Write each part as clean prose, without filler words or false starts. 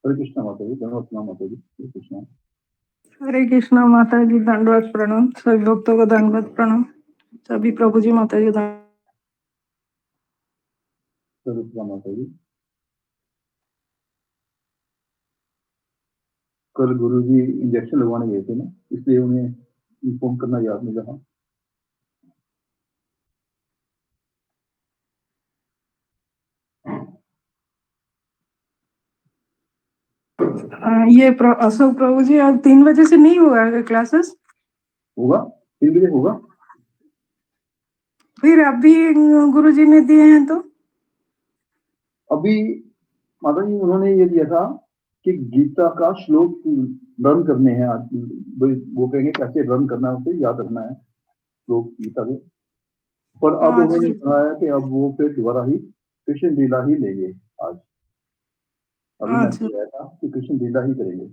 हरे कृष्णा माता जी, धन्यवाद प्रणाम माता जी, हरे कृष्णा। हरे कृष्णा माता जी, दंडवत प्रणाम। सभी भक्तों को दंडवत प्रणाम। सभी प्रभु जी माता जी हरे कृष्णा माता जी। कल गुरु जी इंजेक्शन लगवाने गए थे ना, इसलिए उन्हें इन्फॉर्म करना याद नहीं रहा। ये अशोक प्रभु जी आज 3 बजे से नहीं हुआ है क्लासेस? होगा 3 बजे होगा। फिर अभी गुरु जी ने दिए हैं तो अभी माता जी उन्होंने ये दिया था कि गीता का श्लोक रन करने हैं आज। वो कहेंगे कैसे रन करना है, उसे याद रखना है श्लोक गीता के। पर अब उन्होंने कहा है कि अब वो फिर दोबारा ही कृष्ण लीला ही लेंगे आज। अभी अच्छा मैसेज आया था कि कृष्ण लीला ही करेंगे।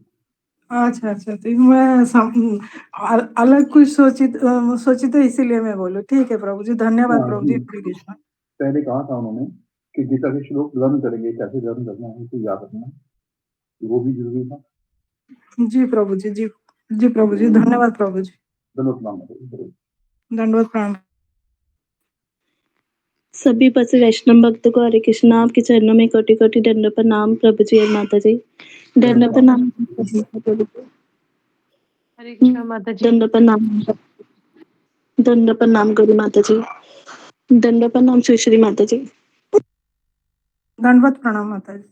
अच्छा अच्छा। तो मैं अलग कुछ सोची तो इसीलिए मैं बोलूँ। ठीक है प्रभु जी, धन्यवाद हाँ प्रभु जी, जी, हरे कृष्णा। पहले कहा था उन्होंने कि गीता के श्लोक लर्न करेंगे, कैसे लर्न करना है उसे याद रखना है, वो भी जरूरी था। जी प्रभु जी, जी प्रभु जी, धन्यवाद प्रभु जी, धन्यवाद प्रणाम माता जी। दंडवत प्रणाम। सभी बस वैष्णव भक्तों को हरे कृष्णा। आपके चरणों में कोटि कोटि दंड प्रणाम प्रभु जी और माता जी। दंड प्रणाम प्रभु जी। हरे कृष्णा माता जी। दंड प्रणाम, दंड प्रणाम गौरी माता जी। दंड प्रणाम सुश्री माता जी। दंडवत प्रणाम माता जी।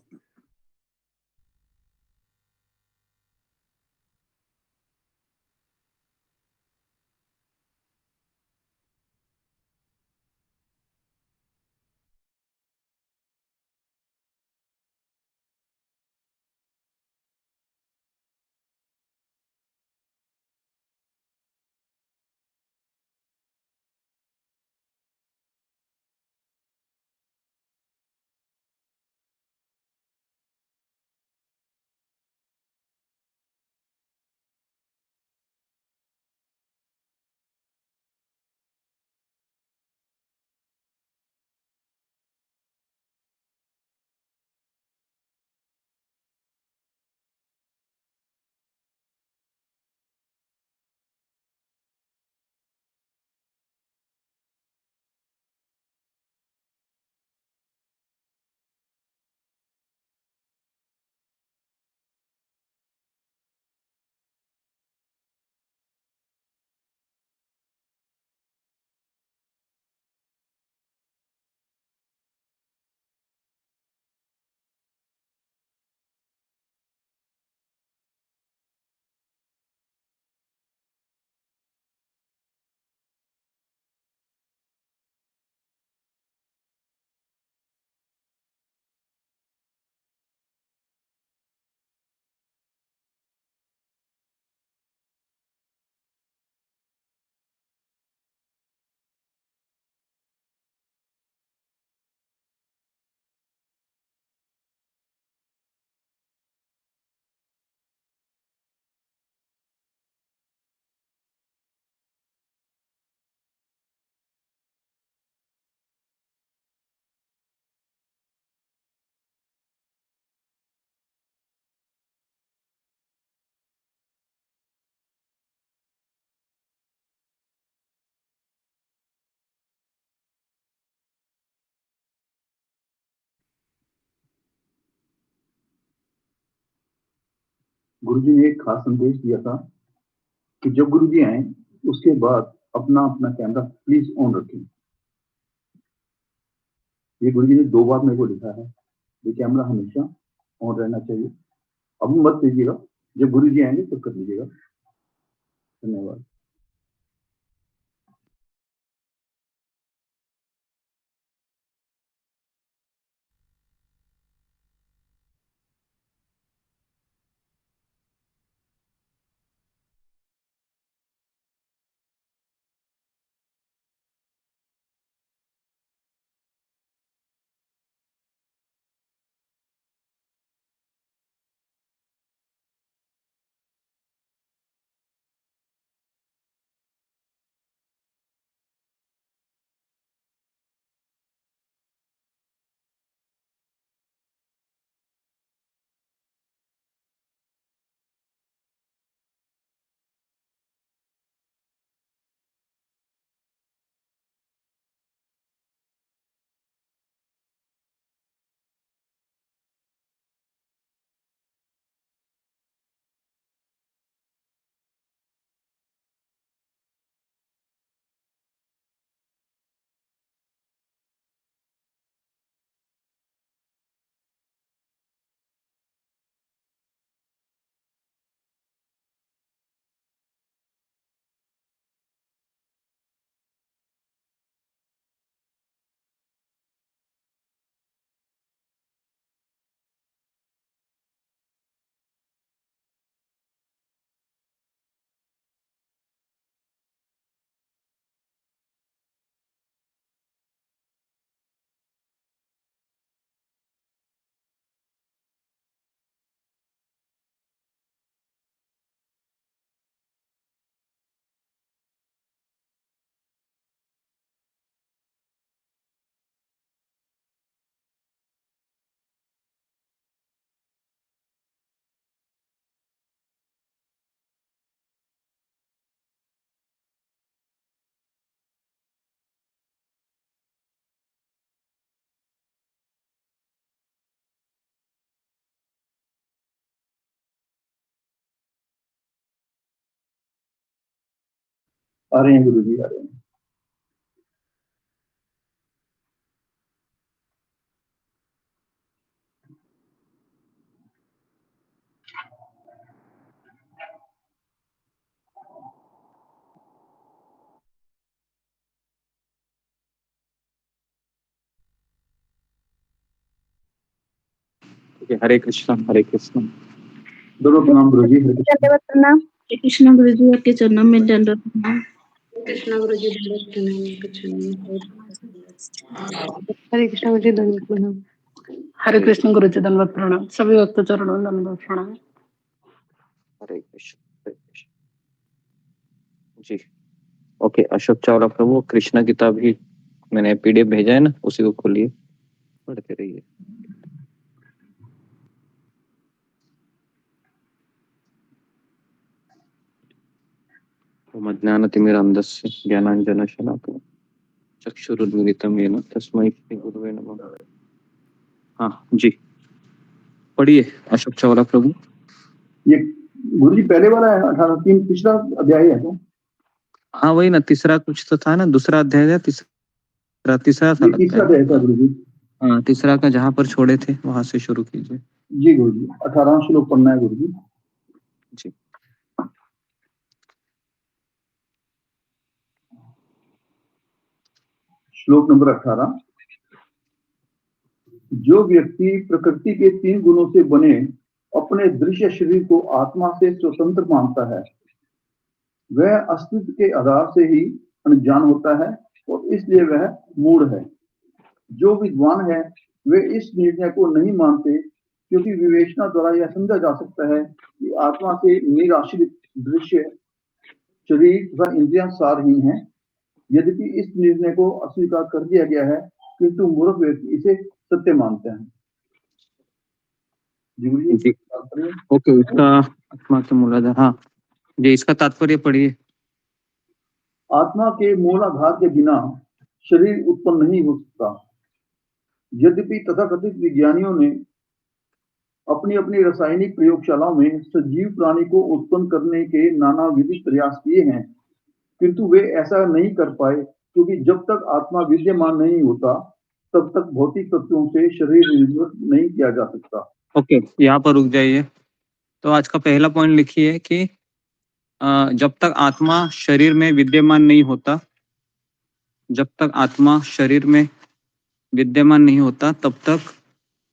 गुरु जी ने एक खास संदेश दिया था कि जब गुरु जी आए उसके बाद अपना अपना कैमरा प्लीज ऑन रखें। ये गुरु जी ने 2 बार मेरे को लिखा है, ये कैमरा हमेशा ऑन रहना चाहिए। अब मत कीजिएगा, जब गुरु जी आएंगे तब कर लीजिएगा। धन्यवाद। आ रहे हैं गुरु जी, आ रहे हैं। हरे कृष्ण हरे कृष्ण। दोनों प्रणाम गुरु जी, हरे कृष्ण। दंडवत प्रणाम। हरे कृष्ण गुरु जी, आपके चरणों में दंडवत प्रणाम। कृष्ण गुरु जी दंडवत प्रणाम। हरे कृष्ण गुरु जी दंडवत प्रणाम। हरे कृष्ण गुरु जी दंडवत प्रणाम। सभी भक्त चरणों में दंडवत प्रणाम। हरे कृष्ण जी। ओके, अशोक चावला प्रभु, कृष्णा गीता भी मैंने पीडीएफ भेजा है ना, उसी को खोलिए, पढ़ते रहिए। ज्ञानतिमिरान्धस्य ज्ञानाञ्जनशलाकया चक्षुरुन्मीलितं येन तस्मै श्री गुरुवे नमः। हाँ जी, पढ़िए अशोक चावला प्रभु। ये गुरु जी पहले वाला है 18 पिछला अध्याय है तो? हाँ वही ना, तीसरा कुछ तो था ना, दूसरा अध्याय है, तीसरा था ये लगता तीसरा है। अध्याय था गुरु जी। हाँ, तीसरा का जहाँ पर छोड़े थे वहां से शुरू कीजिए। जी गुरु जी, 18 श्लोक पढ़ना है गुरु जी। जी। श्लोक नंबर 18। जो व्यक्ति प्रकृति के 3 गुणों से बने अपने दृश्य शरीर को आत्मा से स्वतंत्र मानता है, वह अस्तित्व के आधार से ही अनजान होता है और इसलिए वह मूढ़ है। जो विद्वान है वे इस निर्णय को नहीं मानते, क्योंकि विवेचना द्वारा यह समझा जा सकता है कि आत्मा से निराश्रित दृश्य शरीर तथा इंद्रियां सारहीन हैं। यद्यपि इस निर्णय को अस्वीकार कर दिया गया है, किंतु मूर्ख व्यक्ति इसे सत्य मानते हैं। जी ओके, इसका आत्मा के मूलाधार, हाँ जी, इसका तात्पर्य पढ़िए। आत्मा के मूलाधार के बिना शरीर उत्पन्न नहीं हो सकता। यद्यपि तथाकथित विज्ञानियों ने अपनी अपनी रासायनिक प्रयोगशालाओं में सजीव प्राणी को उत्पन्न करने के नानाविध प्रयास किए हैं, किंतु वे ऐसा नहीं कर पाए, क्योंकि जब तक आत्मा विद्यमान नहीं होता तब तक भौतिक तत्वों से शरीर निर्मित नहीं किया जा सकता। ओके, यहाँ पर रुक जाइए। तो आज का पहला पॉइंट लिखिए कि जब तक आत्मा शरीर में विद्यमान नहीं होता, जब तक आत्मा शरीर में विद्यमान नहीं होता तब तक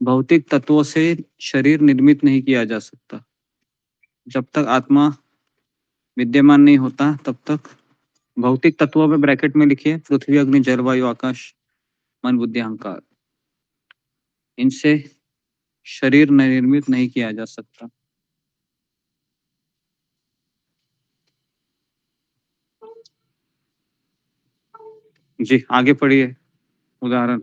भौतिक तत्वों से शरीर निर्मित नहीं किया जा सकता। जब तक आत्मा विद्यमान नहीं होता तब तक भौतिक तत्वों में ब्रैकेट में लिखिए पृथ्वी अग्नि जल वायु आकाश मन बुद्धि अहंकार, इनसे शरीर निर्मित नहीं किया जा सकता। जी आगे पढ़िए उदाहरण।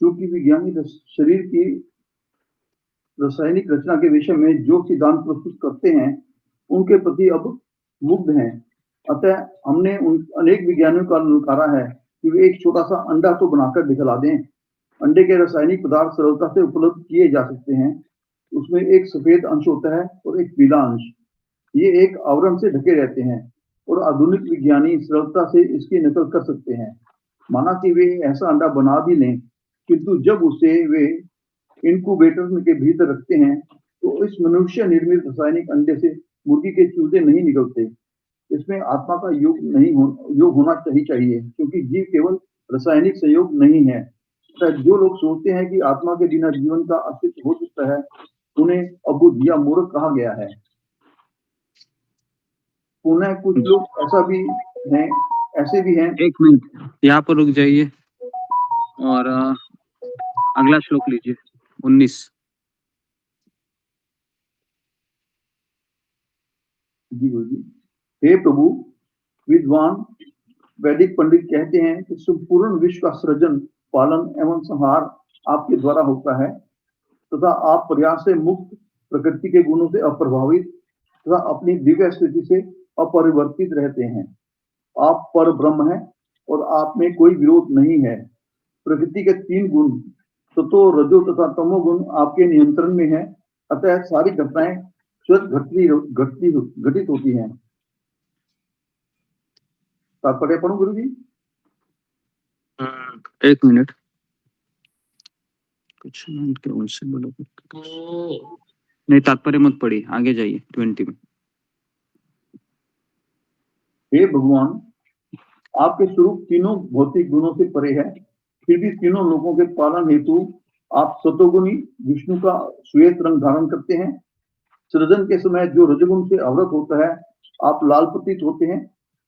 क्योंकि विज्ञानी शरीर की रासायनिक रचना के विषय में जो सिद्धांत प्रस्तुत करते हैं उनके प्रति अब मुग्ध हैं। अतः हमने उन अनेक विज्ञानियों का ललकारा है कि वे एक छोटा सा अंडा तो बनाकर दिखला दें। अंडे के रासायनिक पदार्थ सरलता से उपलब्ध किए जा सकते हैं। उसमें एक सफेद अंश होता है और एक पीला अंश। ये एक आवरण से ढके रहते हैं और आधुनिक विज्ञानी सरलता से इसकी नकल कर सकते हैं। माना कि वे ऐसा अंडा बना भी लें, किंतु जब उसे वे इनक्यूबेटर के भीतर रखते हैं तो इस मनुष्य निर्मित रासायनिक अंडे से मुर्गी के चूजे नहीं निकलते। इसमें आत्मा का योग होना चाहिए, क्योंकि जीव केवल रासायनिक संयोग नहीं है। जो लोग सोचते हैं कि आत्मा के बिना जीवन का अस्तित्व हो सकता है, उन्हें अबुद्ध या मूर्ख कहा गया है। पुनः कुछ लोग ऐसे भी हैं। एक मिनट यहाँ पर रुक जाइए और अगला श्लोक लीजिए 19। जी गुरु जी। हे प्रभु, विद्वान वैदिक पंडित कहते हैं कि संपूर्ण विश्व का सृजन, पालन एवं संहार आपके द्वारा होता है तथा आप प्रयास से मुक्त, प्रकृति के गुणों से अप्रभावित तथा अपनी दिव्य स्थिति से अपरिवर्तित रहते हैं। आप पर ब्रह्म हैं और आप में कोई विरोध नहीं है। प्रकृति के 3 गुण तो रजो तथा तमोगुण आपके नियंत्रण में है, अतः सारी घटनाएं स्वतः घटित होती हैं। तात्पर्य पढ़ूं गुरु जी? एक मिनट, कुछ मिनट के उनसे बोलो। नहीं, तात्पर्य मत पढ़िए, आगे जाइए 20 में। हे भगवान, आपके स्वरूप तीनों भौतिक गुणों से परे है, फिर भी तीनों लोगों के पालन हेतु आप सतोगुणी विष्णु का श्वेत रंग धारण करते हैं। सृजन के समय जो रजगुण से आवृत होता है आप लाल प्रतीत होते हैं,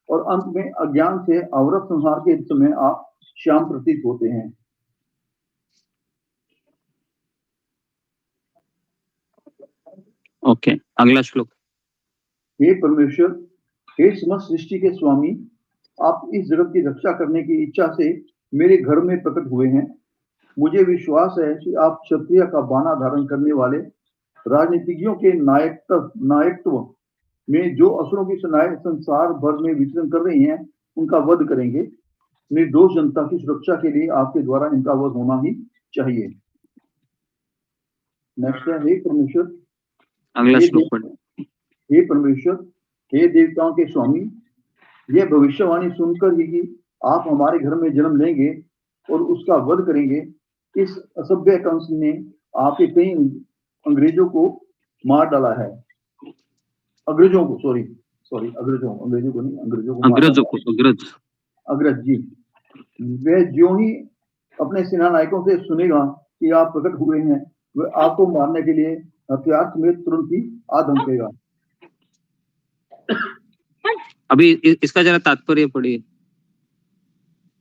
और अंत में अज्ञान से आवृत संसार के समय आप श्याम प्रतीत होते हैं। ओके, अगला श्लोक। हे परमेश्वर, हे समस्त सृष्टि के स्वामी, आप इस जगत की रक्षा करने की इच्छा से मेरे घर में प्रकट हुए हैं। मुझे विश्वास है कि आप क्षत्रिय का बाना धारण करने वाले राजनीतिज्ञों के नायकत्व में जो असुरों की सेनाएं संसार भर में विचरण कर रही हैं उनका वध करेंगे। निर्दोष जनता की सुरक्षा के लिए आपके द्वारा इनका वध होना ही चाहिए। नेक्स्ट है, हे परमेश्वर, अगला श्लोक पढ़िए। हे परमेश्वर, हे देवताओं के स्वामी, यह भविष्यवाणी सुनकर ही कि आप हमारे घर में जन्म लेंगे और उसका वध करेंगे, इस असभ्य कंस ने आपके कई अंग्रेजों को मार डाला है। अंग्रेजों को अग्रज जी। वह ज्यों ही अपने सेना नायकों से सुनेगा कि आप प्रकट हुए हैं, वह आपको मारने के लिए हथियार समेत तुरंत ही आ धमकेगा। अभी इसका जरा तात्पर्य पढ़िए।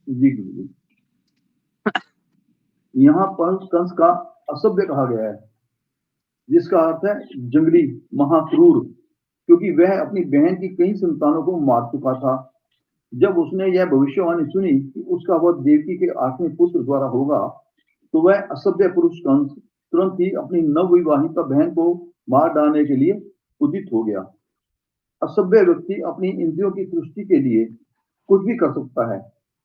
जी जी, यहाँ पर कंस का असभ्य कहा गया है, जिसका अर्थ है जंगली, महाक्रूर, क्योंकि वह अपनी बहन की कई संतानों को मार चुका था। जब उसने यह भविष्यवाणी सुनी कि उसका वध देवकी के 8वें पुत्र द्वारा होगा, तो वह असभ्य पुरुष कंस तुरंत ही अपनी नवविवाहिता बहन को मार डालने के लिए उदित हो गया। असभ्य व्यक्ति अपनी इंद्रियों की तुष्टि के लिए कुछ भी कर सकता है।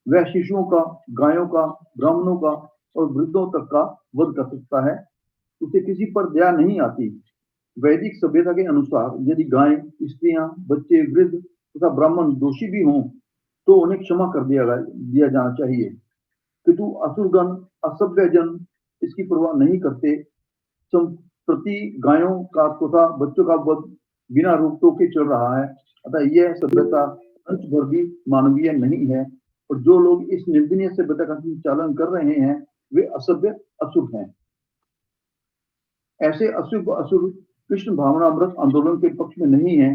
वह शिशुओं का, गायों का, ब्राह्मणों का और वृद्धों तक का वध कर सकता है। उसे किसी पर दया नहीं आती। वैदिक सभ्यता के अनुसार यदि गायें, स्त्रियां, बच्चे, वृद्ध तथा ब्राह्मण दोषी भी हों तो उन्हें क्षमा कर दिया जाना चाहिए, किंतु असुरगण, असभ्य जन इसकी परवाह नहीं करते। संप्रति गायों का तथा बच्चों का वध बिना रोक टोक के चल रहा है। अतः यह सभ्यता अंश भर भी मानवीय नहीं है, और जो लोग इस निर्दयनीय सभ्यता का संचालन कर रहे हैं वे असभ्य असुर हैं। ऐसे अशुभ असुर कृष्ण भावनामृत आंदोलन के पक्ष में नहीं है।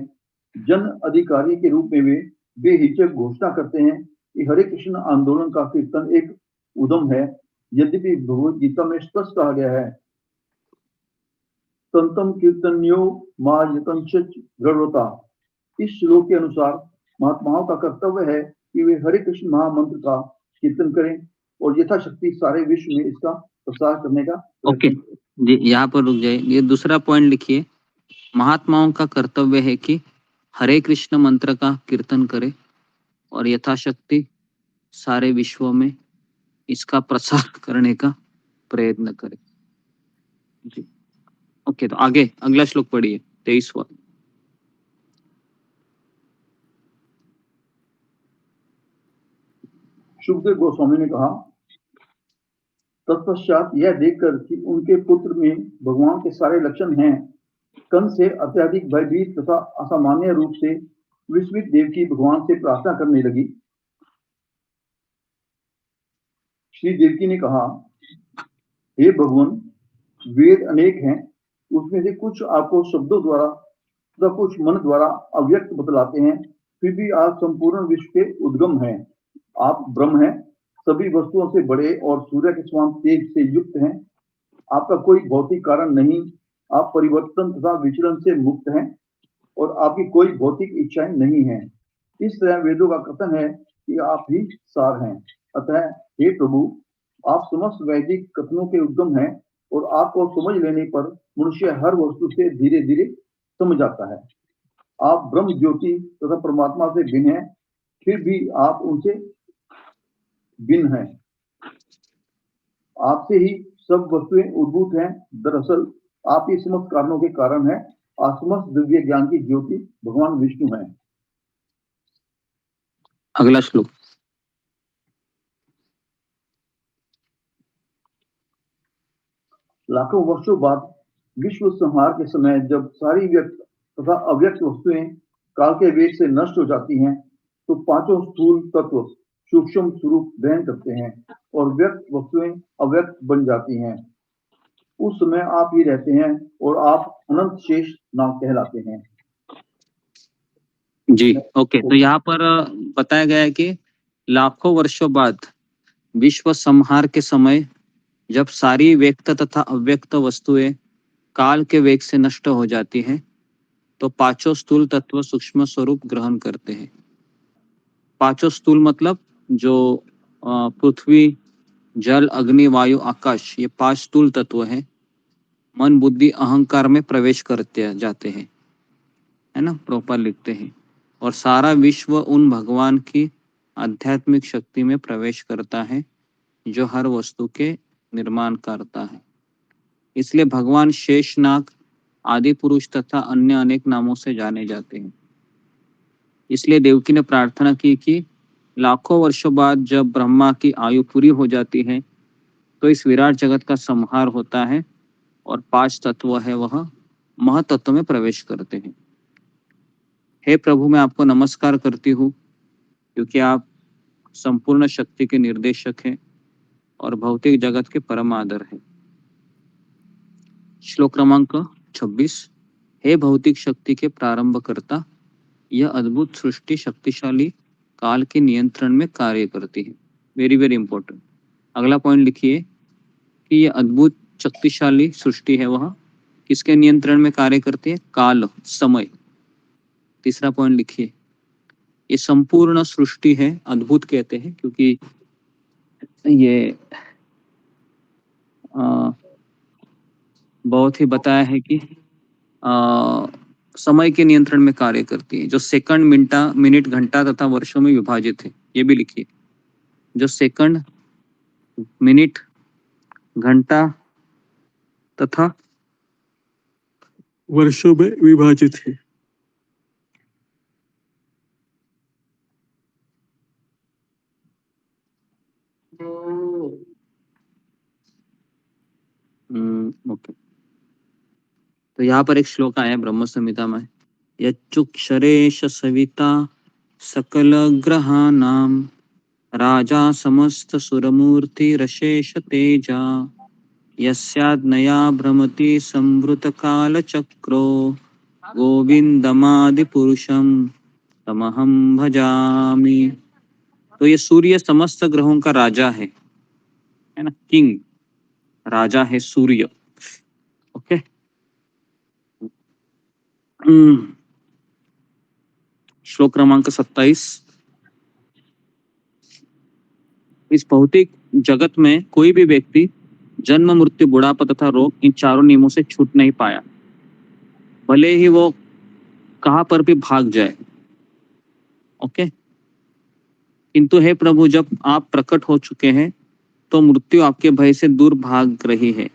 जन अधिकारी के रूप में वे बेहिचक घोषणा करते हैं कि हरे कृष्ण आंदोलन का कीर्तन एक उद्यम है। यद्यपि भगवद गीता में स्पष्ट कहा गया है, तंतम कीर्तन्यो मा यतंचच गर्वता। इस श्लोक के अनुसार महात्माओं का कर्तव्य है कि वे हरे कृष्ण महामंत्र का कीर्तन करें और यथाशक्ति सारे विश्व में इसका प्रसार करने का। ओके जी, यहाँ पर रुक जाइए। ये दूसरा पॉइंट लिखिए। महात्माओं का कर्तव्य है कि हरे कृष्ण मंत्र का कीर्तन करे और यथाशक्ति सारे विश्व में इसका प्रसार करने का प्रयत्न करे। जी ओके, तो आगे अगला श्लोक पढ़िए, 23वां। शुभदेव गोस्वामी ने कहा, तत्पश्चात यह देखकर कि उनके पुत्र में भगवान के सारे लक्षण हैं, कंस से अत्यधिक भयभीत तथा असामान्य रूप से विस्मित देवकी भगवान से प्रार्थना करने लगी। श्री देवकी ने कहा, हे भगवान, वेद अनेक हैं, उसमें से कुछ आपको शब्दों द्वारा तथा कुछ मन द्वारा अव्यक्त बतलाते हैं, फिर भी आप संपूर्ण विश्व के उद्गम हैं। आप ब्रह्म हैं, सभी वस्तुओं से बड़े और सूर्य के समान तेज से युक्त हैं। आपका कोई भौतिक कारण नहीं, आप परिवर्तन तथा विचलन से मुक्त हैं और आपकी कोई भौतिक इच्छाएं नहीं हैं। इस तरह वेदों का कथन है कि आप ही सार हैं। अतः हे प्रभु, आप समस्त वैदिक कथनों के उद्गम हैं और आपको समझ लेने पर मनुष्य हर वस्तु से धीरे धीरे समझ जाता है। आप ब्रह्म ज्योति तथा परमात्मा से भिन्न हैं, फिर भी आप उनसे भिन्न हैं। आपसे ही सब वस्तुएं उद्भूत हैं। दरअसल आप ही समस्त कारणों के कारण है। समस्त दिव्य ज्ञान की ज्योति भगवान विष्णु है। अगला श्लोक। लाखों वर्षों बाद विश्व संहार के समय जब सारी व्यक्त तथा अव्यक्त वस्तुएं काल के वेग से नष्ट हो जाती हैं, तो पांचों स्थूल तत्व सूक्ष्म स्वरूप ग्रहण करते हैं और व्यक्त वस्तुएं अव्यक्त बन जाती हैं। उस समय आप ही रहते हैं और आप अनंत शेष नाम कहलाते हैं। जी, ओके। तो यहाँ पर बताया गया है कि लाखों वर्षों बाद विश्व संहार के समय जब सारी व्यक्त तथा अव्यक्त वस्तुएं काल के वेग से नष्ट हो जाती हैं, तो पांचों स्थूल तत्व सूक्ष्म स्वरूप ग्रहण करते हैं। पांचों स्थूल मतलब जो पृथ्वी, जल, अग्नि, वायु, आकाश, ये 5 स्थूल तत्व हैं। मन, बुद्धि, अहंकार में प्रवेश करते जाते हैं, है ना, प्रॉपर लिखते हैं। और सारा विश्व उन भगवान की आध्यात्मिक शक्ति में प्रवेश करता है जो हर वस्तु के निर्माण करता है। इसलिए भगवान शेषनाग, आदि पुरुष तथा अन्य अनेक नामों से जाने जाते हैं। इसलिए देवकी ने प्रार्थना की कि लाखों वर्षों बाद जब ब्रह्मा की आयु पूरी हो जाती है, तो इस विराट जगत का संहार होता है और 5 तत्व है वह महतत्व में प्रवेश करते हैं। हे प्रभु, मैं आपको नमस्कार करती हूँ क्योंकि आप संपूर्ण शक्ति के निर्देशक हैं और भौतिक जगत के परम आदर है। श्लोक क्रमांक 26। हे भौतिक शक्ति के प्रारंभकर्ता, यह अद्भुत सृष्टि शक्तिशाली काल के नियंत्रण में कार्य करती है। Very very important. अगला पॉइंट लिखिए कि यह अद्भुत शक्तिशाली सृष्टि है वह किसके नियंत्रण में कार्य करती है? काल, समय। तीसरा पॉइंट लिखिए, ये संपूर्ण सृष्टि है, अद्भुत कहते हैं क्योंकि ये बहुत ही बताया है कि समय के नियंत्रण में कार्य करती है, जो सेकंड, मिनट, घंटा तथा वर्षों में विभाजित है। ये भी लिखिए, जो सेकंड, मिनट, घंटा तथा वर्षों में विभाजित है। ओके। तो यहाँ पर एक श्लोक आया है ब्रह्म संहिता में, यच्चुक्षरेश सविता सकल ग्रहानां राजा समस्त सुरमूर्ति रशेष तेजा यस्याज्ञया भ्रमति संवृत काल चक्रो गोविंदमादि पुरुषम तमहम भजामि। तो ये सूर्य समस्त ग्रहों का राजा है ना, किंग, राजा है सूर्य। ओके। श्लोक क्रमांक 27। इस भौतिक जगत में कोई भी व्यक्ति जन्म, मृत्यु, बुढ़ापा तथा रोग, इन चारों नियमों से छूट नहीं पाया, भले ही वो कहां पर भी भाग जाए। ओके। किंतु हे प्रभु, जब आप प्रकट हो चुके हैं तो मृत्यु आपके भय से दूर भाग रही है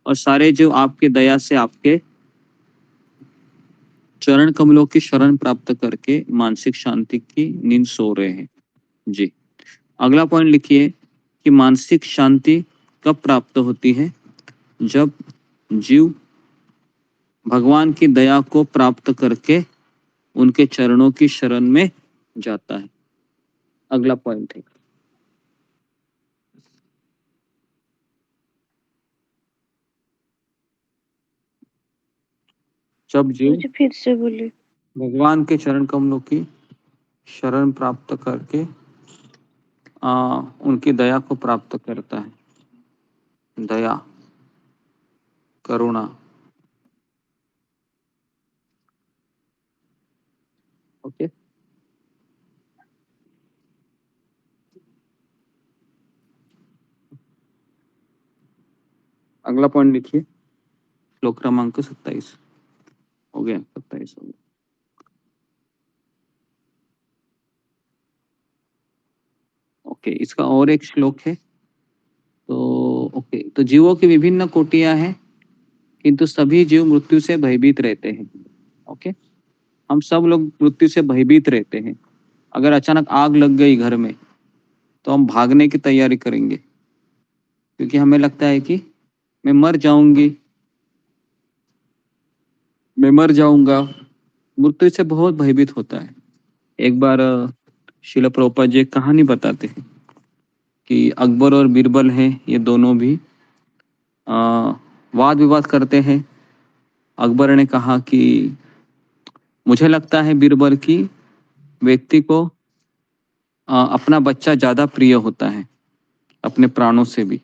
और सारे जीव आपके दया से आपके चरण कमलों की शरण प्राप्त करके मानसिक शांति की नींद सो रहे हैं। जी। अगला पॉइंट लिखिए कि मानसिक शांति कब प्राप्त होती है? जब जीव भगवान की दया को प्राप्त करके उनके चरणों की शरण में जाता है। अगला पॉइंट है, जब जीव मुझे फिर से बोलिए। भगवान के चरण कमलों की शरण प्राप्त करके उनकी दया को प्राप्त करता है। दया, करुणा। ओके। अगला पॉइंट लिखिए, श्लोक क्रमांक 27 हो गया। 27 हो गया। ओके, इसका और एक श्लोक है, तो ओके, तो जीवों की विभिन्न कोटियां हैं, किंतु सभी जीव मृत्यु से भयभीत रहते हैं। ओके, हम सब लोग मृत्यु से भयभीत रहते हैं। अगर अचानक आग लग गई घर में तो हम भागने की तैयारी करेंगे, क्योंकि हमें लगता है कि मैं मर जाऊंगी, मैं मर जाऊंगा। मृत्यु से बहुत भयभीत होता है। एक बार शिला प्रभुपाद जी एक कहानी बताते हैं कि अकबर और बीरबल हैं, ये दोनों भी वाद विवाद करते हैं। अकबर ने कहा कि मुझे लगता है बीरबल की व्यक्ति को अपना बच्चा ज्यादा प्रिय होता है अपने प्राणों से भी।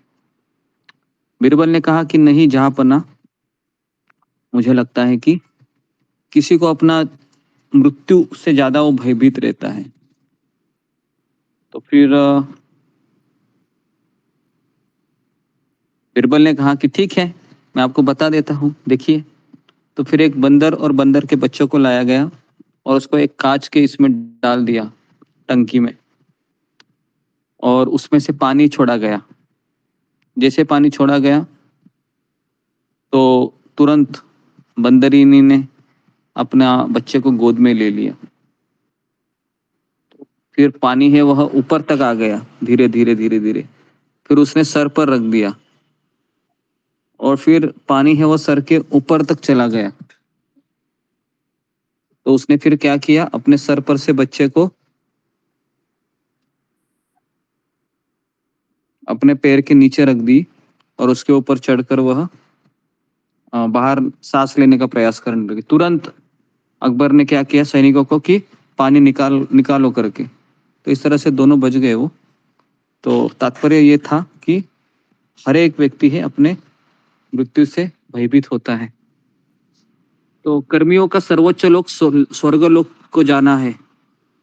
बीरबल ने कहा कि नहीं जहांपना, मुझे लगता है कि किसी को अपना मृत्यु से ज्यादा वो भयभीत रहता है। तो फिर बीरबल ने कहा कि ठीक है, मैं आपको बता देता हूँ, देखिए। तो फिर एक बंदर और बंदर के बच्चों को लाया गया और उसको एक कांच के इसमें डाल दिया, टंकी में, और उसमें से पानी छोड़ा गया। जैसे पानी छोड़ा गया तो तुरंत बंदरीनी ने अपना बच्चे को गोद में ले लिया। फिर पानी है वह ऊपर तक आ गया, धीरे धीरे धीरे धीरे। फिर उसने सर पर रख दिया और फिर पानी है वो सर के ऊपर तक चला गया। तो उसने फिर क्या किया, अपने सर पर से बच्चे को अपने पैर के नीचे रख दी और उसके ऊपर चढ़कर वह बाहर सांस लेने का प्रयास करने लगी। तुरंत अकबर ने क्या किया सैनिकों को कि पानी निकालो करके। तो इस तरह से दोनों बच गए वो। तो तात्पर्य ये था कि हर एक व्यक्ति है अपने मृत्यु से भयभीत होता है। तो कर्मियों का सर्वोच्च लोक स्वर्गलोक को जाना है,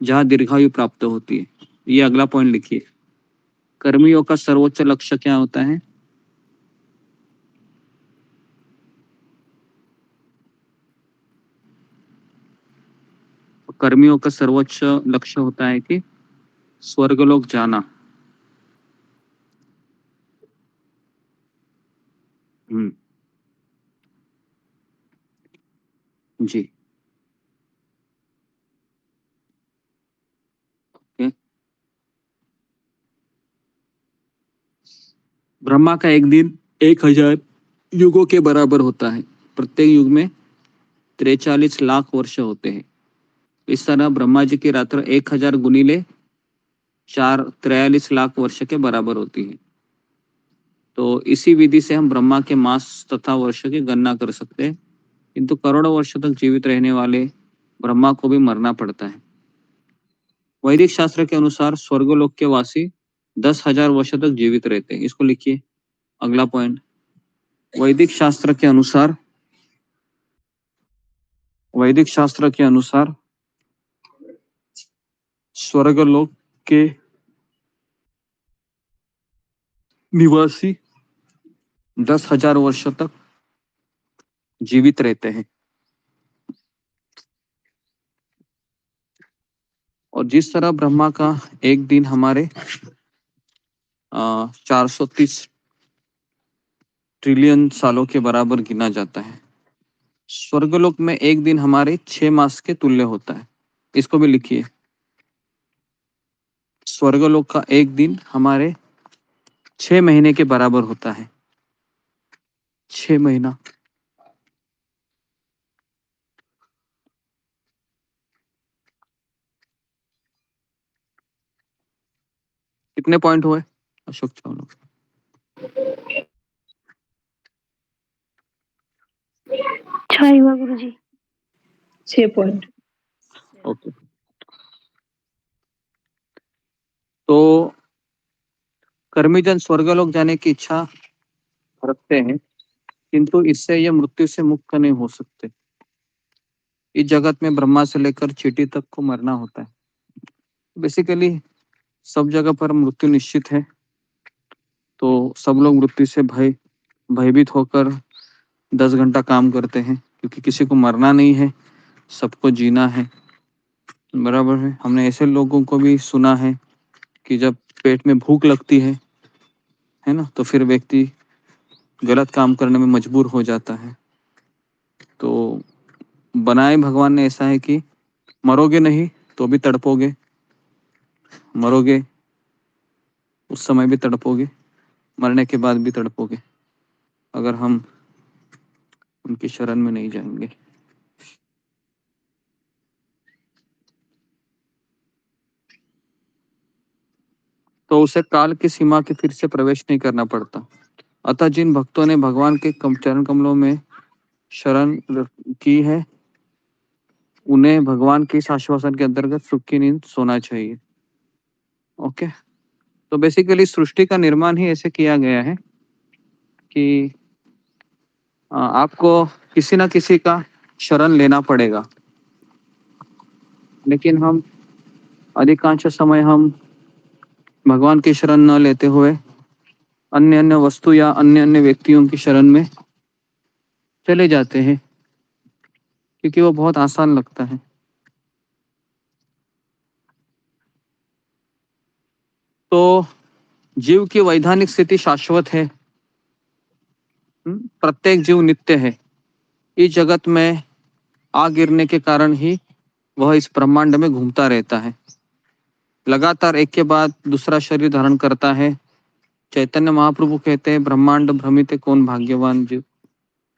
जहाँ दीर्घायु प्राप्त होती है। ये अगला पॉइंट लिखिए। कर्मियों का सर्वोच्च लक्ष्य क्या होता है? कर्मियों का सर्वोच्च लक्ष्य होता है कि स्वर्गलोक जाना। जी, ओके। ब्रह्मा का एक दिन 1000 युगों के बराबर होता है। प्रत्येक युग में 43 लाख वर्ष होते हैं। इस तरह ब्रह्मा जी की रात्र 1000 गुणिले 43 लाख वर्ष के बराबर होती है। तो इसी विधि से हम ब्रह्मा के मास तथा वर्ष की गणना कर सकते हैं। किंतु करोड़ों वर्ष तक जीवित रहने वाले ब्रह्मा को भी मरना पड़ता है। वैदिक शास्त्र के अनुसार स्वर्गलोक के वासी 10,000 वर्ष तक जीवित रहते हैं। इसको लिखिए, अगला पॉइंट। वैदिक शास्त्र के अनुसार स्वर्गलोक के निवासी 10,000 वर्ष तक जीवित रहते हैं। और जिस तरह ब्रह्मा का एक दिन हमारे 430 ट्रिलियन सालों के बराबर गिना जाता है, स्वर्गलोक में एक दिन हमारे 6 मास के तुल्य होता है। इसको भी लिखिए। स्वर्गलोक का एक दिन हमारे 6 महीने के बराबर होता है। 6 महीना। कितने पॉइंट हुए अशोक चावला? 6 हुआ गुरुजी। 6 पॉइंट। ओके। तो कर्मीजन स्वर्गलोक जाने की इच्छा रखते हैं, किंतु इससे ये मृत्यु से मुक्त नहीं हो सकते। इस जगत में ब्रह्मा से लेकर चींटी तक को मरना होता है। बेसिकली सब जगह पर मृत्यु निश्चित है। तो सब लोग मृत्यु से भयभीत होकर 10 घंटा काम करते हैं, क्योंकि किसी को मरना नहीं है, सबको जीना है। बराबर है। हमने ऐसे लोगों को भी सुना है कि जब पेट में भूख लगती है है ना, तो फिर व्यक्ति गलत काम करने में मजबूर हो जाता है। तो बनाए भगवान ने ऐसा है कि मरोगे नहीं तो भी तड़पोगे, मरोगे उस समय भी तड़पोगे, मरने के बाद भी तड़पोगे, अगर हम उनकी शरण में नहीं जाएंगे। तो उसे काल की सीमा के फिर से प्रवेश नहीं करना पड़ता। अतः जिन भक्तों ने भगवान के चरण कमलों में शरण की है, उन्हें भगवान के इस आश्वासन के अंतर्गत सुख की नींद सोना चाहिए। ओके, तो बेसिकली सृष्टि का निर्माण ही ऐसे किया गया है कि आपको किसी ना किसी का शरण लेना पड़ेगा, लेकिन हम अधिकांश समय हम भगवान की शरण न लेते हुए अन्य अन्य वस्तु या अन्य अन्य व्यक्तियों की शरण में चले जाते हैं, क्योंकि वो बहुत आसान लगता है। तो जीव की वैधानिक स्थिति शाश्वत है, प्रत्येक जीव नित्य है। इस जगत में आ गिरने के कारण ही वह इस ब्रह्मांड में घूमता रहता है, लगातार एक के बाद दूसरा शरीर धारण करता है। चैतन्य महाप्रभु कहते हैं, ब्रह्मांड भ्रमित कौन भाग्यवान जीव,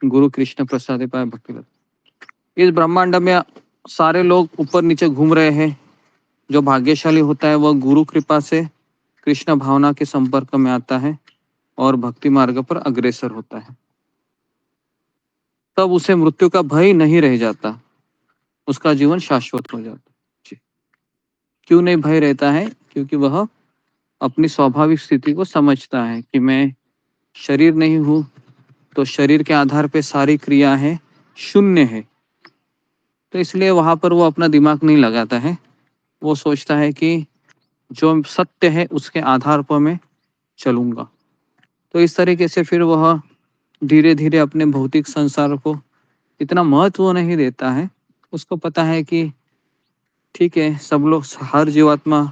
गुरु कृष्ण प्रसादे पाए भक्ति। इस ब्रह्मांड में सारे लोग ऊपर नीचे घूम रहे हैं। जो भाग्यशाली होता है वह गुरु कृपा से कृष्ण भावना के संपर्क में आता है और भक्ति मार्ग पर अग्रसर होता है। तब उसे मृत्यु का भय नहीं रह जाता, उसका जीवन शाश्वत हो जाता है। क्यों नहीं भय रहता है? क्योंकि वह अपनी स्वाभाविक स्थिति को समझता है कि मैं शरीर नहीं हूं, तो शरीर के आधार पे सारी क्रिया है शून्य है। तो इसलिए वहां पर वो अपना दिमाग नहीं लगाता है। वो सोचता है कि जो सत्य है उसके आधार पर मैं चलूंगा। तो इस तरीके से फिर वह धीरे धीरे अपने भौतिक संसार को इतना महत्व नहीं देता है। उसको पता है कि ठीक है, सब लोग, हर जीवात्मा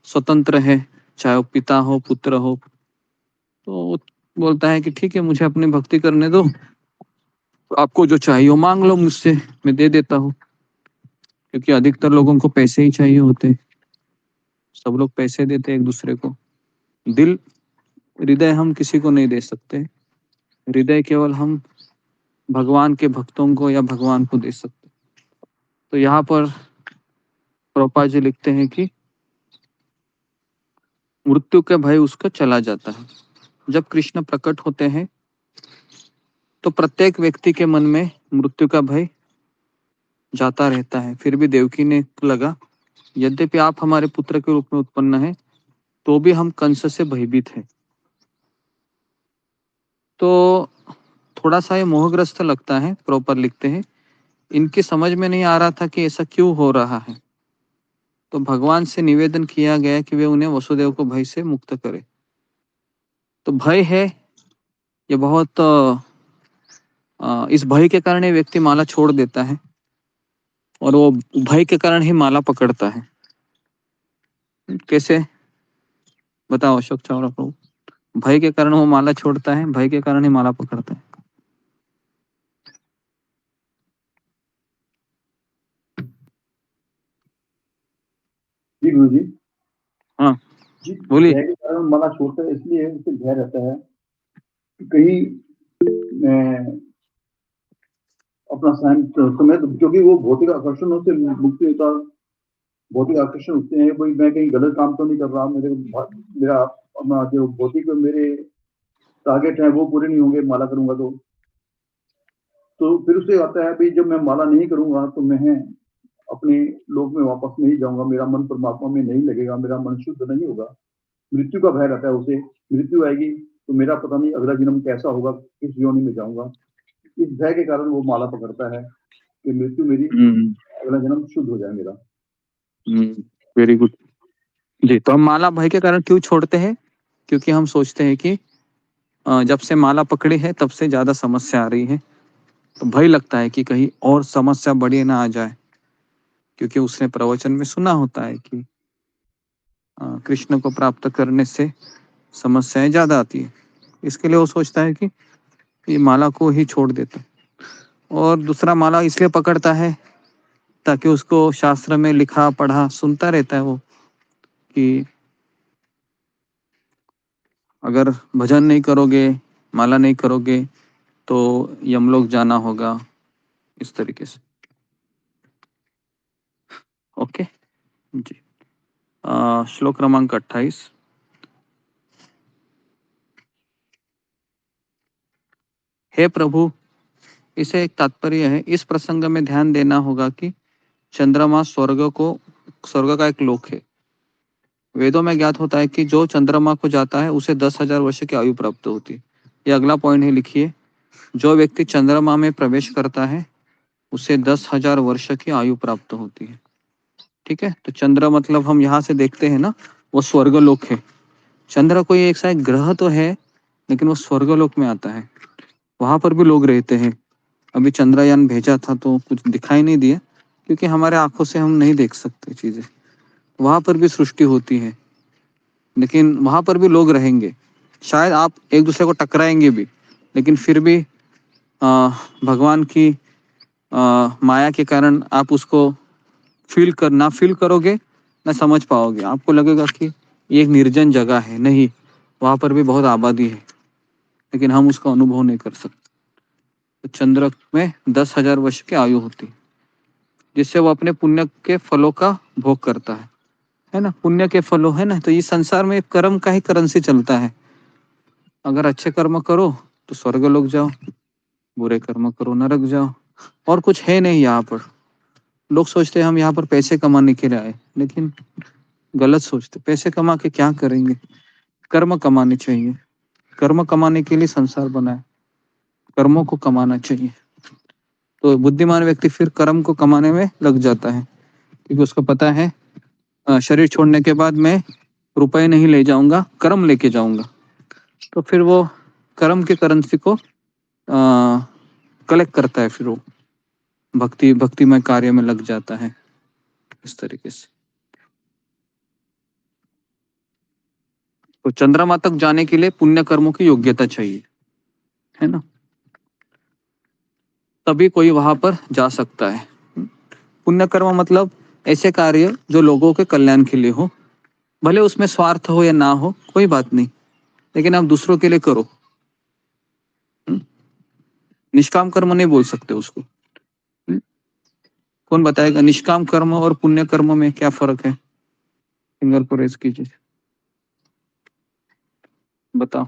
स्वतंत्र है, चाहे वो पिता हो पुत्र हो। तो वो बोलता है कि ठीक है, मुझे अपनी भक्ति करने दो, आपको जो चाहिए वो मांग लो मुझसे, मैं दे देता हूँ। क्योंकि अधिकतर लोगों को पैसे ही चाहिए होते, सब लोग पैसे देते एक दूसरे को। दिल, हृदय हम किसी को नहीं दे सकते। हृदय केवल हम भगवान के भक्तों को या भगवान को दे सकते। तो यहाँ पर प्रभुपाद जी लिखते हैं कि मृत्यु का भय उसका चला जाता है। जब कृष्ण प्रकट होते हैं तो प्रत्येक व्यक्ति के मन में मृत्यु का भय जाता रहता है। फिर भी देवकी ने लगा, यद्यपि आप हमारे पुत्र के रूप में उत्पन्न हैं, तो भी हम कंस से भयभीत हैं। तो थोड़ा सा ये मोहग्रस्त लगता है। प्रॉपर लिखते हैं, इनकी समझ में नहीं आ रहा था कि ऐसा क्यों हो रहा है। तो भगवान से निवेदन किया गया कि वे उन्हें वसुदेव को भय से मुक्त करे। तो भय है ये बहुत इस भय के कारण ये व्यक्ति माला छोड़ देता है, और वो भय के कारण ही माला पकड़ता है। कैसे बताओ अशोक चावला प्रभु? भय के कारण वो माला छोड़ता है, भय के कारण ही माला पकड़ता है। जी गुरु जी। हाँ जी, बोलिए। भय के कारण माला छोड़ता है, इसलिए उसे भय रहता है कि कहीं मैं अपना समय, क्योंकि वो भौतिक आकर्षणों से मुक्ति होता, भौतिक आकर्षण होते हैं, कोई मैं कहीं गलत काम तो नहीं कर रहा, मेरा अपना जो भौतिक मेरे टारगेट है वो पूरे नहीं होंगे माला करूंगा तो फिर उससे आता है भाई, जब मैं माला नहीं करूंगा तो मैं अपने लोक में वापस नहीं जाऊंगा, मेरा मन परमात्मा में नहीं लगेगा, मेरा मन शुद्ध नहीं होगा। मृत्यु का भय रहता है उसे, मृत्यु आएगी तो मेरा पता नहीं अगला जन्म कैसा होगा, किस योनि में जाऊंगा। इस भय के कारण वो माला पकड़ता है कि मृत्यु मेरी, अगला जन्म शुद्ध हो जाए मेरा। वेरी गुड जी। तो हम माला भय के कारण क्यों छोड़ते हैं? क्योंकि हम सोचते हैं कि जब से माला पकड़ी है तब से ज्यादा समस्या आ रही है, तो भय लगता है कि कहीं और समस्या बड़ी ना आ जाए। क्योंकि उसने प्रवचन में सुना होता है कि कृष्ण को प्राप्त करने से समस्याएं ज्यादा आती है। इसके लिए वो सोचता है कि ये माला को ही छोड़ देता है। और दूसरा माला इसलिए पकड़ता है ताकि उसको शास्त्र में लिखा पढ़ा सुनता रहता है वो कि अगर भजन नहीं करोगे, माला नहीं करोगे तो यमलोक जाना होगा, इस तरीके से। ओके जी। श्लोक क्रमांक 28। हे प्रभु, इसे एक तात्पर्य है, इस प्रसंग में ध्यान देना होगा कि चंद्रमा स्वर्ग का एक लोक है। वेदों में ज्ञात होता है कि जो चंद्रमा को जाता है उसे 10,000 वर्ष की आयु प्राप्त होती है। ये अगला पॉइंट है, लिखिए। जो व्यक्ति चंद्रमा में प्रवेश करता है उसे 10,000 वर्ष की आयु प्राप्त होती है। ठीक है, तो चंद्र मतलब हम यहाँ से देखते हैं ना, वो स्वर्गलोक है। चंद्र कोई एक सा एक ग्रह तो है, लेकिन वो स्वर्गलोक में आता है। वहां पर भी लोग रहते हैं। अभी चंद्रयान भेजा था तो कुछ दिखाई नहीं दिया, क्योंकि हमारे आंखों से हम नहीं देख सकते चीजें। वहां पर भी सृष्टि होती है, लेकिन वहां पर भी लोग रहेंगे। शायद आप एक दूसरे को टकराएंगे भी, लेकिन फिर भी भगवान की माया के कारण आप उसको फील करोगे, ना समझ पाओगे। आपको लगेगा कि ये एक निर्जन जगह है। नहीं, वहां पर भी बहुत आबादी है, लेकिन हम उसका अनुभव नहीं कर सकते। तो चंद्र में 10,000 वर्ष की आयु होती है, जिससे वो अपने पुण्य के फलों का भोग करता है ना। पुण्य के फलों, है ना। तो इस संसार में कर्म का ही करेंसी चलता है। अगर अच्छे कर्म करो तो स्वर्ग लोग जाओ, बुरे कर्म करो नरक जाओ। और कुछ है नहीं यहाँ पर। लोग सोचते हैं हम यहाँ पर पैसे कमाने के लिए आए, लेकिन गलत सोचते। पैसे कमा के क्या करेंगे? कर्म कमाने चाहिए। कर्म कमाने के लिए संसार बना है, कर्मों को कमाना चाहिए। तो बुद्धिमान व्यक्ति फिर कर्म को कमाने में लग जाता है, क्योंकि उसको पता है शरीर छोड़ने के बाद मैं रुपए नहीं ले जाऊंगा, कर्म लेके जाऊंगा। तो फिर वो कर्म के करेंसी को कलेक्ट करता है, फिर वो भक्तिमय कार्य में लग जाता है, इस तरीके से। तो चंद्रमा तक जाने के लिए पुण्य कर्मों की योग्यता चाहिए, है ना। तभी कोई वहां पर जा सकता है। पुण्य कर्म मतलब ऐसे कार्य जो लोगों के कल्याण के लिए हो, भले उसमें स्वार्थ हो या ना हो, कोई बात नहीं, लेकिन आप दूसरों के लिए करो। निष्काम कर्म नहीं बोल सकते उसको। कौन बताएगा निष्काम कर्म और पुण्य कर्म में क्या फर्क है? फिंगर को रेज कीजिए, बताओ,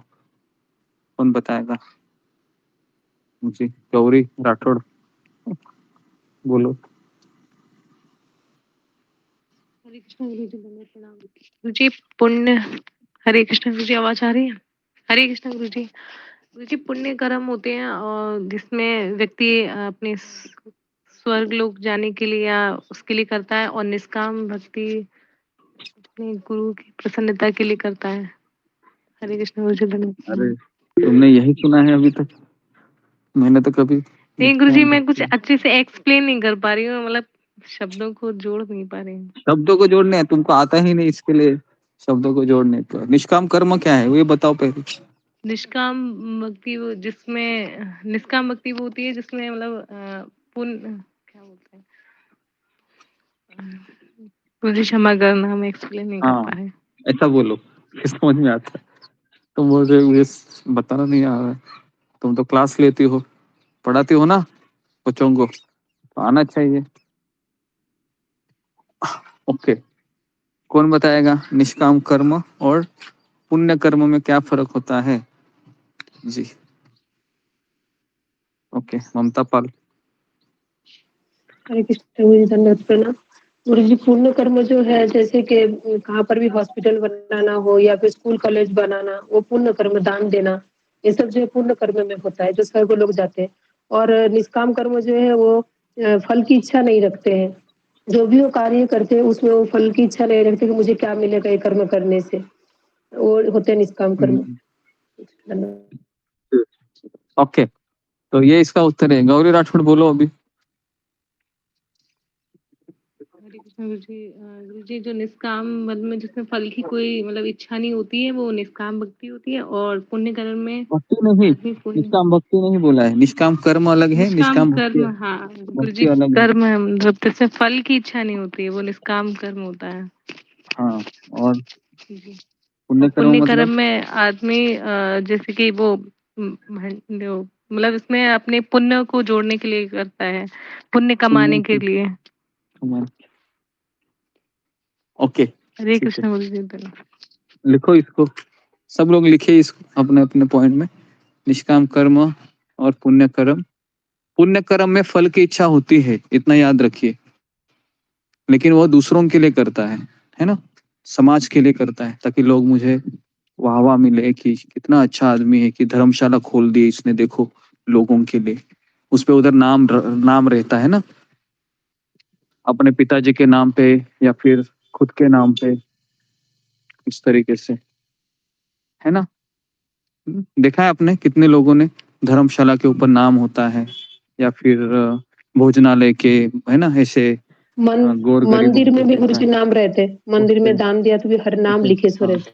कौन बताएगा मुझे? गौरी राठौड़, बोलो। हरे कृष्ण गुरु जी, दंडवत प्रणाम गुरु जी। पुण्य, हरे कृष्ण गुरु जी, आवाज आ रही है? हरे कृष्ण गुरु जी। गुरु जी, पुण्य कर्म होते हैं और जिसमें व्यक्ति अपने स्वर्ग लोक जाने के लिए या उसके लिए करता है, और निष्काम भक्ति अपने गुरु की प्रसन्नता के लिए करता है। हरे कृष्ण गुरु जी, दंडवत अरे, प्रणाम। तुमने यही सुना है अभी तक? मैंने तो कभी नहीं गुरु जी, मैं कुछ अच्छे से एक्सप्लेन नहीं कर पा रही हूँ, मतलब शब्दों को जोड़ नहीं पा रही हूँ। शब्दों को जोड़ने हैं, तुमको आता ही नहीं, इसके लिए शब्दों को जोड़ने। तो निष्काम कर्म क्या है वो ये बताओ पहले। निष्काम भक्ति वो जिसमें, निष्काम भक्ति वो होती है जिसमें मतलब पुण्य, क्या बोलते हैं, मुझे क्षमा करना, हम एक्सप्लेन नहीं कर हाँ, पा रहे। ऐसा बोलो, फिर समझ में आता है। तुम बोल रहे हो ये बताना नहीं आ रहा है। तुम तो क्लास लेती हो, पढ़ाती हो ना बच्चों को, तो आना चाहिए। ओके, कौन बताएगा निष्काम कर्म और पुण्य कर्म में क्या फर्क होता है? जी, ओके, ममता पाल। हरे कृष्ण गुरु जी, दंडवत प्रणाम गुरु जी। पुण्य कर्म जो है, जैसे कि कहाँ पर भी हॉस्पिटल बनाना हो या फिर स्कूल कॉलेज बनाना, वो पुण्य कर्म, दान देना, ये सब जो है पुण्य कर्म में होता है, जो स्वर्ग लोग जाते हैं। और निष्काम कर्म जो है वो फल की इच्छा नहीं रखते हैं। जो भी वो कार्य करते हैं उसमें वो फल की इच्छा नहीं रखते कि मुझे क्या मिलेगा ये कर्म करने से, वो होते हैं निष्काम कर्म। धन्यवाद। ओके, तो ये इसका उत्तर है। गौरी राठौड़ बोलो अभी। हरे कृष्ण गुरु जी जो निष्काम मतलब में जिसमें फल की कोई मतलब इच्छा नहीं होती है वो निष्काम भक्ति होती है और पुण्य कर्म में भक्ति नहीं, आदमी पुण्य निष्काम भक्ति नहीं बोला है, निष्काम कर्म अलग है, निष्काम निष्काम कर्म भक्ति हाँ गुरु जी भक्ति अलग है। कर्म है मतलब जिसमें फल की इच्छा नहीं होती है वो निष्काम कर्म होता है हाँ, और जी और पुण्य कर्म पुण्य कर्म मतलब में आदमी जैसे कि वो जो मतलब इसमें अपने पुण्य को जोड़ने के लिए करता है पुण्य कमाने के लिए ओके, हरे ठीक है, कृष्ण गुरु जी धन्यवाद। लिखो इसको, सब लोग लिखे इसको अपने अपने पॉइंट में। निष्काम कर्म और पुण्य कर्म, पुण्य कर्म में फल की इच्छा होती है, इतना याद रखिए, लेकिन वो दूसरों के लिए करता है ना, समाज के लिए करता है, ताकि लोग मुझे वाह वाह मिले कि कितना अच्छा आदमी है, कि धर्मशाला खोल दी इसने, देखो लोगों के लिए, उस पे उधर नाम रहता है ना, अपने पिताजी के नाम पे या फिर खुद के नाम पे, इस तरीके से, है ना। देखा है आपने कितने लोगों ने धर्मशाला के ऊपर नाम होता है, या फिर भोजनालय के, है ना, ऐसे गौर गरीबों मंदिर को में भी देखा गुरु है, जी नाम रहते, मंदिर में दान दिया तो भी हर नाम लिखे सो हाँ, रहते।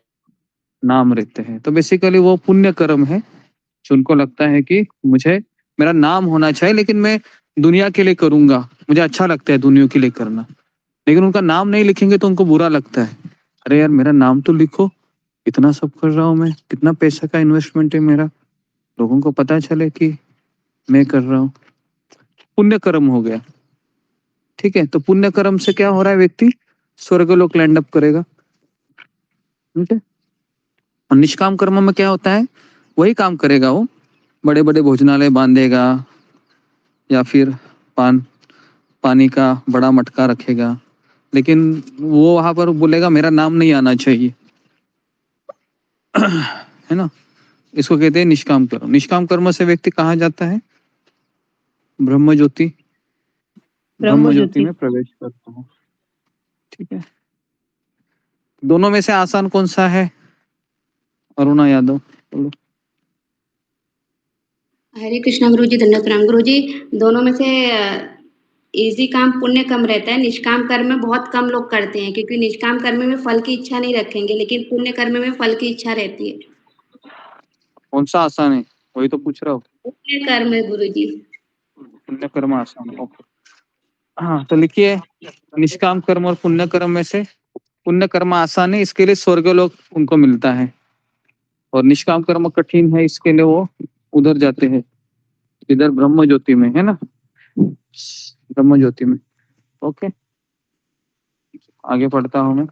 नाम रहते हैं, तो बेसिकली वो पुण्य कर्म है, जो उनको लगता है कि मुझे मेरा नाम होना चाहिए, लेकिन मैं दुनिया के लिए करूंगा, मुझे अच्छा लगता है दुनिया के लिए करना, लेकिन उनका नाम नहीं लिखेंगे तो उनको बुरा लगता है, अरे यार मेरा नाम तो लिखो, इतना सब कर रहा हूँ मैं, कितना पैसा का इन्वेस्टमेंट है मेरा, लोगों को पता चले कि मैं कर रहा हूँ। पुण्य कर्म हो गया, ठीक है, तो पुण्य कर्म से क्या हो रहा है, व्यक्ति स्वर्गलोक लैंड अप करेगा, ठीक है। और निष्काम कर्म में क्या होता है, वही काम करेगा वो, बड़े बड़े भोजनालय बांधेगा, या फिर पानी का बड़ा मटका रखेगा, लेकिन वो वहां पर बोलेगा मेरा नाम नहीं आना चाहिए, है ना। इसको कहते हैं निष्काम कर्म। निष्काम कर्म से व्यक्ति कहाँ जाता है, ब्रह्म ज्योति में प्रवेश करता है, ठीक है। दोनों में से आसान कौन सा है, अरुणा यादव बोलो। हरे कृष्णा गुरु जी, धन्यवाद प्रणाम गुरु जी। दोनों में से इजी काम पुण्य कम रहता है, निष्काम कर्म में बहुत कम लोग करते हैं, क्योंकि निष्काम कर्म में फल की इच्छा नहीं रखेंगे, लेकिन पुण्य कर्म में फल की इच्छा रहती है। कौन सा आसान है, वही तो पूछ रहा हूँ। पुण्य कर्म है गुरु जी। पुण्य कर्म आसान है, ओके। हाँ, तो लिखिए निष्काम कर्म और पुण्य कर्म में से पुण्य कर्म आसान है, इसके लिए स्वर्गलोक उनको मिलता है, और निष्काम कर्म कठिन है, इसके लिए वो उधर जाते हैं, इधर ब्रह्म ज्योति में, है ना, ब्रह्म ज्योति में। ओके, आगे पढ़ता हूं मैं,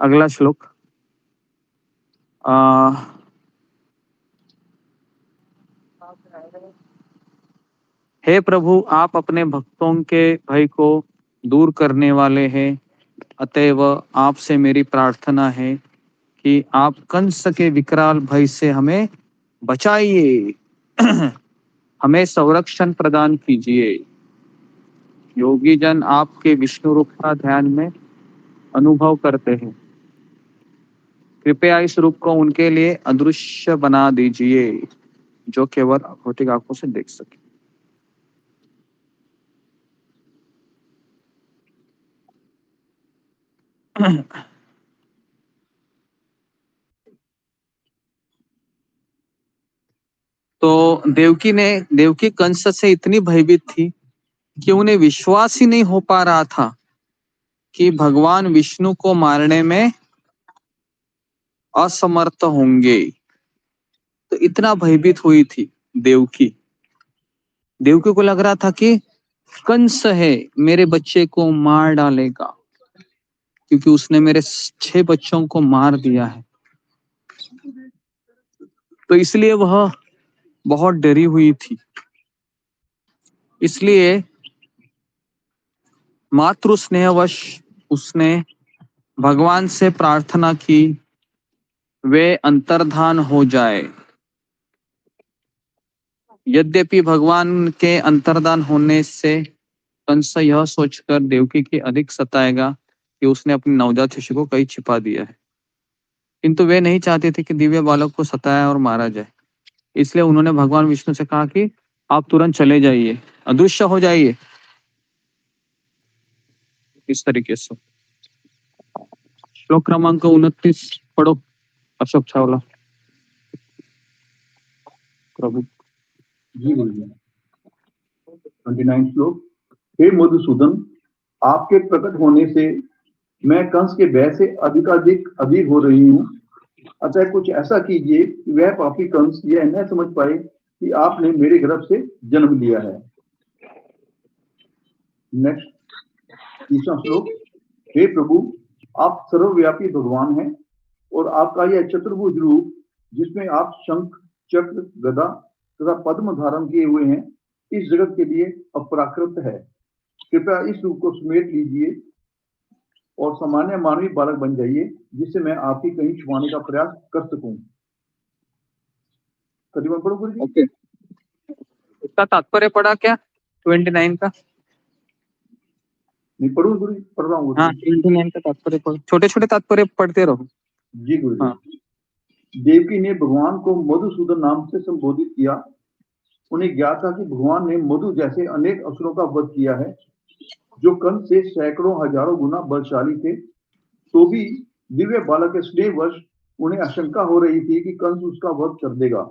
अगला श्लोक। हे प्रभु, आप अपने भक्तों के भय को दूर करने वाले हैं, अतएव आपसे मेरी प्रार्थना है कि आप कंस के विकराल भय से हमें बचाइए, हमें संरक्षण प्रदान कीजिए। योगी जन आपके विष्णु रूप का ध्यान में अनुभव करते हैं, कृपया इस रूप को उनके लिए अदृश्य बना दीजिए, जो केवल भौतिक आंखों से देख सके। तो देवकी कंस से इतनी भयभीत थी कि उन्हें विश्वास ही नहीं हो पा रहा था कि भगवान विष्णु को मारने में असमर्थ होंगे, तो इतना भयभीत हुई थी देवकी। देवकी को लग रहा था कि कंस है मेरे बच्चे को मार डालेगा, क्योंकि उसने मेरे 6 बच्चों को मार दिया है, तो इसलिए वह बहुत डरी हुई थी। इसलिए मातृ स्नेहवश उसने भगवान से प्रार्थना की वे अंतर्धान हो जाए। यद्यपि भगवान के अंतर्धान होने से कंस यह सोचकर देवकी की अधिक सताएगा कि उसने अपने नवजात शिशु को कहीं छिपा दिया है, किंतु वे नहीं चाहते थे कि दिव्य बालक को सताया और मारा जाए, इसलिए उन्होंने भगवान विष्णु से कहा कि आप तुरंत चले जाइए, अदृश्य हो जाइए इस तरीके से। श्लोक क्रमांक 29 पढ़ो अशोक चावला प्रभु। जी गुरुजी। 29 श्लोक। हे मधुसूदन, आपके प्रकट होने से मैं कंस के भय से अधिकाधिक अधीर हो रही हूँ। अतः कुछ ऐसा कीजिए कि वह पापी कंस यह न समझ पाए कि आपने मेरे गर्भ से जन्म लिया है। नेक्स्ट 30वां श्लोक। हे प्रभु, आप सर्वव्यापी भगवान हैं और आपका यह चतुर्भुज रूप जिसमें आप शंख, चक्र, गदा तथा पद्म धारण किए हुए हैं, इस जगत के लिए अपराकृत है। कृपया इस रूप को समेट लीजिए और सामान्य मानवीय बालक बन जाइए, जिससे मैं आपकी कहीं छुपाने का प्रयास कर सकूं। करीबन पढ़ो गुरुजी। ओके, इसका तात्पर्य पढ़ा क्या 29 का? नहीं पढ़ूं गुरुजी, पढ़ रहा हूँ। हाँ 29 का तात्पर्य पढ़ो, छोटे छोटे तात्पर्य पढ़ते रहो। जी गुरुजी। हाँ। देवकी ने भगवान को मधुसूदन नाम से संबोधित किया। उन्हें ज्ञात था कि भगवान ने मधु जैसे अनेक असुरों का वध किया है, जो कंस से सैकड़ों हजारों गुना बलशाली थे। तो भी दिव्य बालक के स्नेहवश उन्हें आशंका हो रही थी कि कंस उसका वध कर देगा।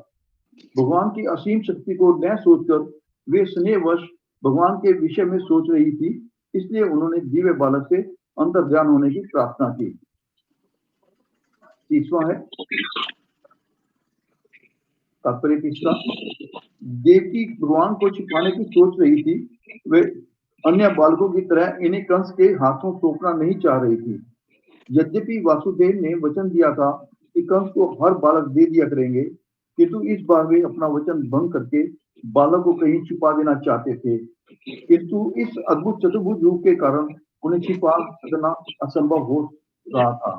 भगवान की असीम शक्ति को न सोचकर वे स्नेहवश भगवान के विषय में सोच रही थी, इसलिए उन्होंने दिव्य बालक से अंतर्ध्यान होने की प्रार्थना की। 30वां है तात्पर्य तीसरा। देवकी भगवान को छिपाने की सोच रही थी। वे अन्य बालकों की तरह इन्हें कंस के हाथों सौंपना नहीं चाह रही थी। यद्यपि वासुदेव ने वचन दिया था कि कंस को हर बालक दे दिया करेंगे, किंतु इस बार वे अपना वचन भंग करके बालक को कहीं छिपा देना चाहते थे। किंतु इस अद्भुत चतुर्भुज रूप के कारण उन्हें छिपा करना असंभव हो रहा था।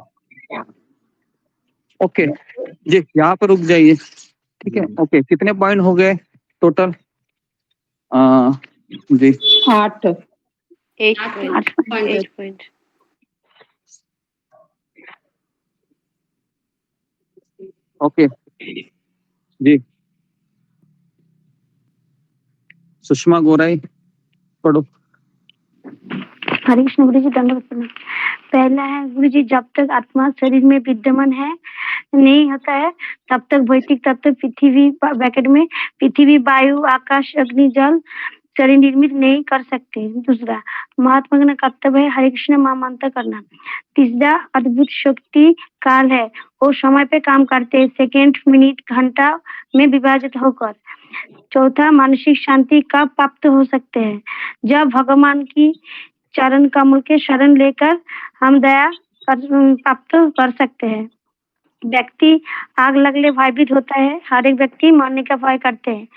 ओके जी, यहाँ पर रुक जाइए, ठीक है। ओके, कितने पॉइंट हो गए टोटल? जी 8 8 ओके जी। सुषमा गोराई पढ़ो। हरे कृष्ण गुरु जी, दंडवत प्रणाम। पहला है गुरु जी, जब तक आत्मा शरीर में विद्यमान है नहीं होता है, तब तक भौतिक तत्व पृथ्वी ब्रैकेट में पृथ्वी, वायु, आकाश, अग्नि, जल शरीर निर्मित नहीं कर सकते। दूसरा, महात्मा का कर्तव्य है हरे कृष्ण महामंत्र करना। तीसरा, अद्भुत शक्ति काल है, वो समय पे काम करते हैं, सेकेंड, मिनट, घंटा में विभाजित होकर। चौथा, मानसिक शांति कब प्राप्त हो सकते हैं? जब भगवान की चरण कमल के शरण लेकर हम दया प्राप्त कर सकते हैं। व्यक्ति आग लगने भयभीत होता है, हर एक व्यक्ति मरने का भय करते हैं।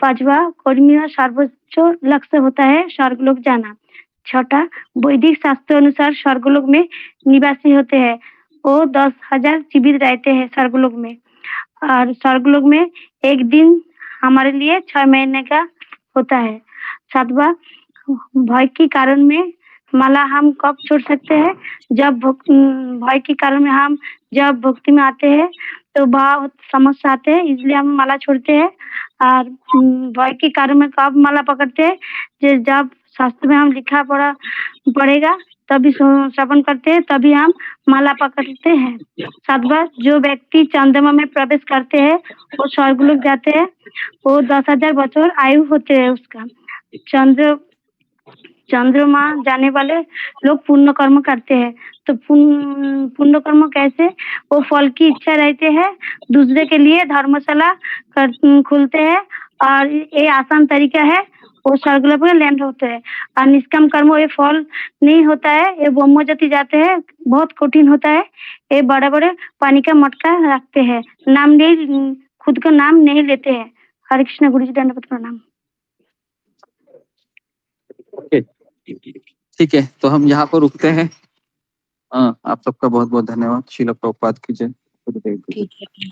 पांचवा, कर्मी और सर्वोच्च लक्ष्य होता है स्वर्गलोक जाना। छठा, वैदिक शास्त्र अनुसार स्वर्गलोक में निवासी होते हैं, वो 10,000 जीवित रहते हैं स्वर्गलोक में, और स्वर्गलोक में एक दिन हमारे लिए 6 महीने का होता है। सातवां, भय के कारण में माला हम कब छोड़ सकते हैं? जब भय के कारण में हम जब भक्ति में आते हैं तो भाव समस्या आते हैं, इसलिए हम माला छोड़ते हैं। और भय के कारण में कब माला पकड़ते हैं? जब शास्त्र में हम लिखा पड़ेगा तभी श्रवण करते हैं, तभी हम माला पकड़ते हैं। सातवां, जो व्यक्ति चंद्रमा में प्रवेश करते हैं वो स्वर्गलोक जाते हैं, वो 10,000 बछर आयु होते हैं उसका। चंद्रमा जाने वाले लोग पुण्य कर्म करते हैं। तो पुण्य कर्म कैसे? वो फल की इच्छा रहते हैं, दूसरे के लिए धर्मशाला खुलते हैं, और ये आसान तरीका है, वो स्वर्गलोक में लैंड होते हैं। और निष्काम कर्म ये फल नहीं होता है, ये ब्रह्म जाति जाते हैं, बहुत कठिन होता है। ये बड़े बड़े पानी का मटका रखते हैं, नाम नहीं, खुद का नाम नहीं लेते हैं। हरे कृष्ण गुरु जी, दंडवत प्रणाम। ठीक है, तो हम यहाँ पर रुकते हैं। आप सबका बहुत बहुत धन्यवाद। श्रील प्रभुपाद की जय।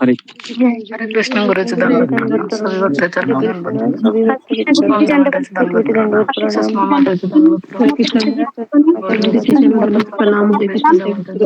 हरे कृष्ण गुरु जी, दंडवत प्रणाम। सभी भक्त चरणों में दंडवत प्रणाम। कृष्ण प्रणाम।